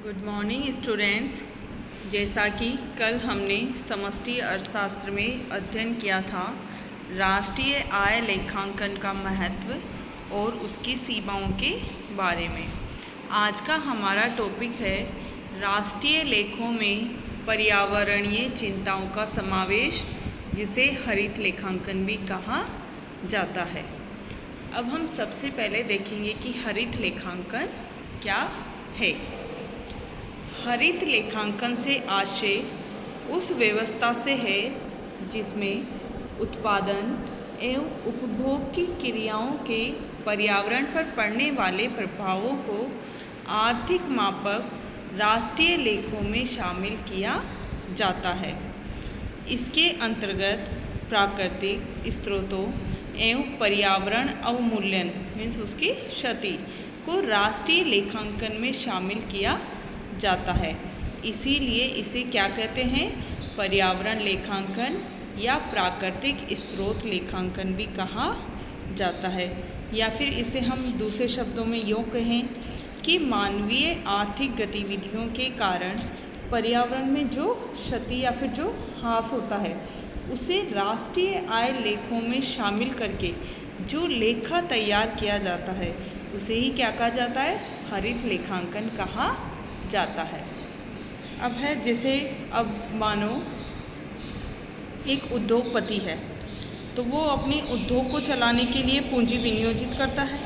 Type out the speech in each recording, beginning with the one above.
Good morning students. जैसा कि कल हमने समष्टि अर्थशास्त्र में अध्ययन किया था राष्ट्रीय आय लेखांकन का महत्व और उसकी सीमाओं के बारे में, आज का हमारा टॉपिक है राष्ट्रीय लेखों में पर्यावरणीय चिंताओं का समावेश, जिसे हरित लेखांकन भी कहा जाता है। अब हम सबसे पहले देखेंगे कि हरित लेखांकन क्या है। हरित लेखांकन से आशय उस व्यवस्था से है जिसमें उत्पादन एवं उपभोग की क्रियाओं के पर्यावरण पर पड़ने वाले प्रभावों को आर्थिक मापक राष्ट्रीय लेखों में शामिल किया जाता है। इसके अंतर्गत प्राकृतिक स्रोतों एवं पर्यावरण अवमूल्यन मीन्स उसकी क्षति को राष्ट्रीय लेखांकन में शामिल किया जाता है। इसीलिए इसे क्या कहते हैं, पर्यावरण लेखांकन या प्राकृतिक स्रोत लेखांकन भी कहा जाता है। या फिर इसे हम दूसरे शब्दों में यूँ कहें कि मानवीय आर्थिक गतिविधियों के कारण पर्यावरण में जो क्षति या फिर जो ह्रास होता है उसे राष्ट्रीय आय लेखों में शामिल करके जो लेखा तैयार किया जाता है उसे ही क्या कहा जाता है, हरित लेखांकन कहा जाता है। अब है जैसे अब मानो एक उद्योगपति है तो वो अपने उद्योग को चलाने के लिए पूंजी विनियोजित करता है,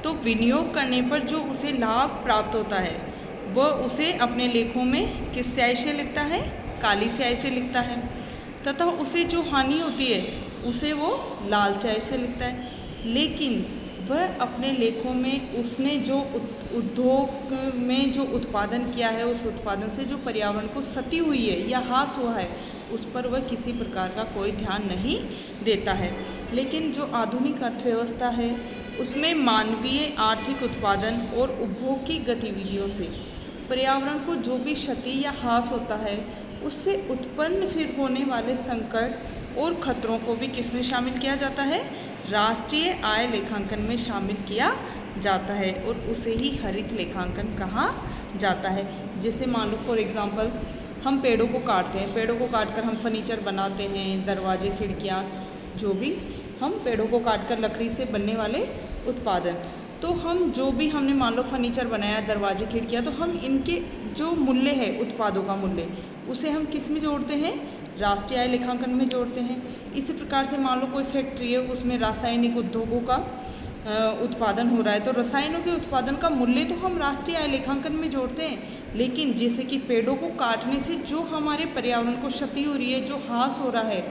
तो विनियोग करने पर जो उसे लाभ प्राप्त होता है वह उसे अपने लेखों में किस स्याही से लिखता है, काली स्याही से लिखता है, तथा उसे जो हानि होती है उसे वो लाल स्याही से लिखता है। लेकिन वह अपने लेखों में उसने जो उद्योग में जो उत्पादन किया है उस उत्पादन से जो पर्यावरण को क्षति हुई है या ह्रास हुआ है उस पर वह किसी प्रकार का कोई ध्यान नहीं देता है। लेकिन जो आधुनिक अर्थव्यवस्था है उसमें मानवीय आर्थिक उत्पादन और उपभोग की गतिविधियों से पर्यावरण को जो भी क्षति या ह्रास होता है उससे उत्पन्न फिर होने वाले संकट और खतरों को भी किसमें शामिल किया जाता है, राष्ट्रीय आय लेखांकन में शामिल किया जाता है और उसे ही हरित लेखांकन कहा जाता है। जैसे मान लो फॉर एग्जांपल हम पेड़ों को काटते हैं, पेड़ों को काटकर हम फर्नीचर बनाते हैं, दरवाजे खिड़कियाँ, जो भी हम पेड़ों को काटकर लकड़ी से बनने वाले उत्पादन, तो हम जो भी हमने मान लो फर्नीचर बनाया, दरवाजे खिड़कियाँ, तो हम इनके जो मूल्य है उत्पादों का मूल्य उसे हम किस में जोड़ते हैं, राष्ट्रीय आय लेखांकन में जोड़ते हैं। इसी प्रकार से मान लो कोई फैक्ट्री है उसमें रासायनिक उद्योगों का उत्पादन हो रहा है तो रसायनों के उत्पादन का मूल्य तो हम राष्ट्रीय आय लेखांकन में जोड़ते हैं। लेकिन जैसे कि पेड़ों को काटने से जो हमारे पर्यावरण को क्षति हो रही है, जो ह्रास हो रहा है,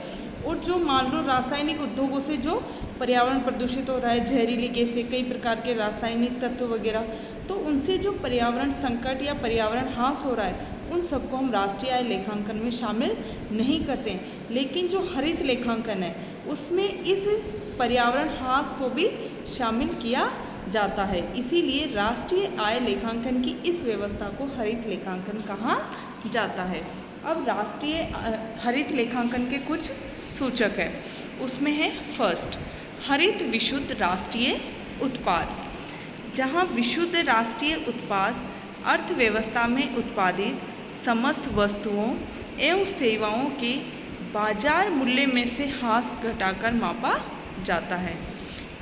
और जो मान लो रासायनिक उद्योगों से जो पर्यावरण प्रदूषित हो रहा है, जहरीली गैसें, कई प्रकार के रासायनिक तत्व वगैरह, तो उनसे जो पर्यावरण संकट या पर्यावरण ह्रास हो रहा है उन सबको हम राष्ट्रीय आय लेखांकन में शामिल नहीं करते हैं। लेकिन जो हरित लेखांकन है उसमें इस पर्यावरण ह्रास को भी शामिल किया जाता है। इसीलिए राष्ट्रीय आय लेखांकन की इस व्यवस्था को हरित लेखांकन कहा जाता है। अब राष्ट्रीय हरित लेखांकन के कुछ सूचक है, उसमें है फर्स्ट, हरित विशुद्ध राष्ट्रीय उत्पाद, जहाँ विशुद्ध राष्ट्रीय उत्पाद अर्थव्यवस्था में उत्पादित समस्त वस्तुओं एवं सेवाओं के बाजार मूल्य में से ह्रास घटाकर मापा जाता है।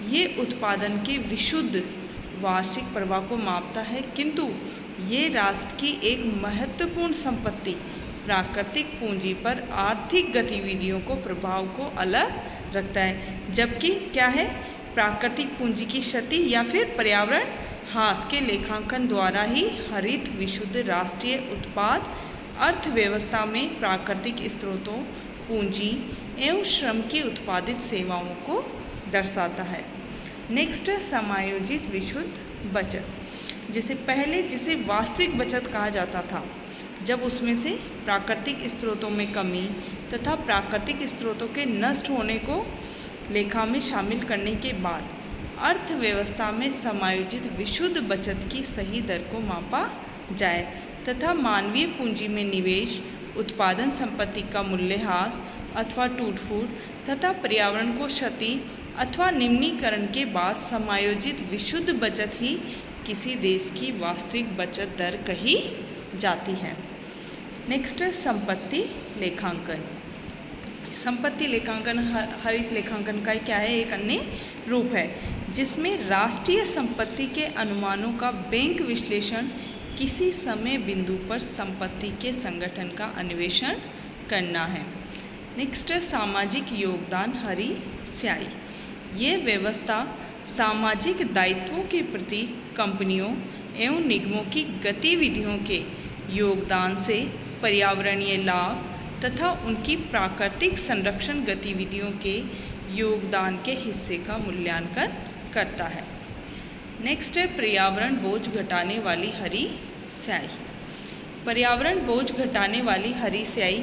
ये उत्पादन के विशुद्ध वार्षिक प्रवाह को मापता है, किंतु ये राष्ट्र की एक महत्वपूर्ण संपत्ति प्राकृतिक पूंजी पर आर्थिक गतिविधियों को प्रभाव को अलग रखता है। जबकि क्या है, प्राकृतिक पूंजी की क्षति या फिर पर्यावरण ह्रास के लेखांकन द्वारा ही हरित विशुद्ध राष्ट्रीय उत्पाद अर्थव्यवस्था में प्राकृतिक स्रोतों, पूंजी एवं श्रम की उत्पादित सेवाओं को दर्शाता है। नेक्स्ट, समायोजित विशुद्ध बचत, जिसे पहले जिसे वास्तविक बचत कहा जाता था, जब उसमें से प्राकृतिक स्रोतों में कमी तथा प्राकृतिक स्रोतों के नष्ट होने को लेखा में शामिल करने के बाद अर्थव्यवस्था में समायोजित विशुद्ध बचत की सही दर को मापा जाए तथा मानवीय पूंजी में निवेश, उत्पादन संपत्ति का मूल्यह्रास अथवा टूट फूट तथा पर्यावरण को क्षति अथवा निम्नीकरण के बाद समायोजित विशुद्ध बचत ही किसी देश की वास्तविक बचत दर कही जाती है। नेक्स्ट है संपत्ति लेखांकन। संपत्ति लेखांकन हरित लेखांकन का क्या है, एक अन्य रूप है जिसमें राष्ट्रीय संपत्ति के अनुमानों का बैंक विश्लेषण किसी समय बिंदु पर संपत्ति के संगठन का अन्वेषण करना है। नेक्स्ट है सामाजिक योगदान हरी स्याही। ये व्यवस्था सामाजिक दायित्वों के प्रति कंपनियों एवं निगमों की गतिविधियों के योगदान से पर्यावरणीय लाभ तथा उनकी प्राकृतिक संरक्षण गतिविधियों के योगदान के हिस्से का मूल्यांकन करता है। नेक्स्ट है पर्यावरण बोझ घटाने वाली हरी स्याही। पर्यावरण बोझ घटाने वाली हरी स्याही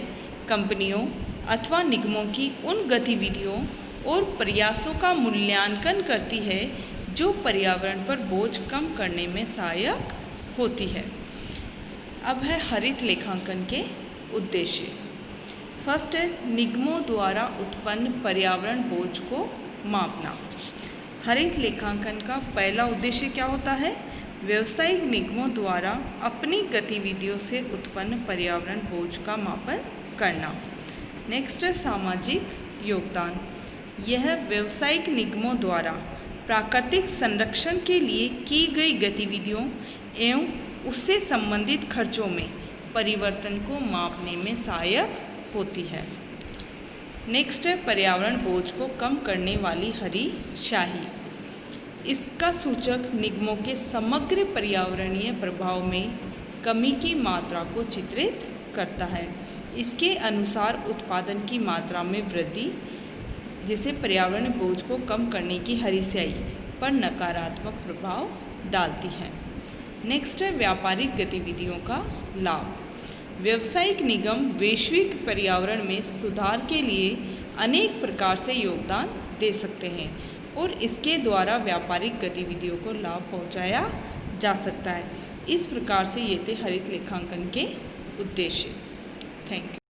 कंपनियों अथवा निगमों की उन गतिविधियों और प्रयासों का मूल्यांकन करती है जो पर्यावरण पर बोझ कम करने में सहायक होती है। अब है हरित लेखांकन के उद्देश्य। फर्स्ट है निगमों द्वारा उत्पन्न पर्यावरण बोझ को मापना। हरित लेखांकन का पहला उद्देश्य क्या होता है, व्यावसायिक निगमों द्वारा अपनी गतिविधियों से उत्पन्न पर्यावरण बोझ का मापन करना। नेक्स्ट है सामाजिक योगदान। यह व्यावसायिक निगमों द्वारा प्राकृतिक संरक्षण के लिए की गई गतिविधियों एवं उससे संबंधित खर्चों में परिवर्तन को मापने में सहायक होती है। नेक्स्ट है पर्यावरण बोझ को कम करने वाली हरी स्याही। इसका सूचक निगमों के समग्र पर्यावरणीय प्रभाव में कमी की मात्रा को चित्रित करता है। इसके अनुसार उत्पादन की मात्रा में वृद्धि जिसे पर्यावरण बोझ को कम करने की हरी स्याही पर नकारात्मक प्रभाव डालती है। नेक्स्ट है व्यापारिक गतिविधियों का लाभ। व्यावसायिक निगम वैश्विक पर्यावरण में सुधार के लिए अनेक प्रकार से योगदान दे सकते हैं और इसके द्वारा व्यापारिक गतिविधियों को लाभ पहुंचाया जा सकता है। इस प्रकार से ये थे हरित लेखांकन के उद्देश्य। Thank you.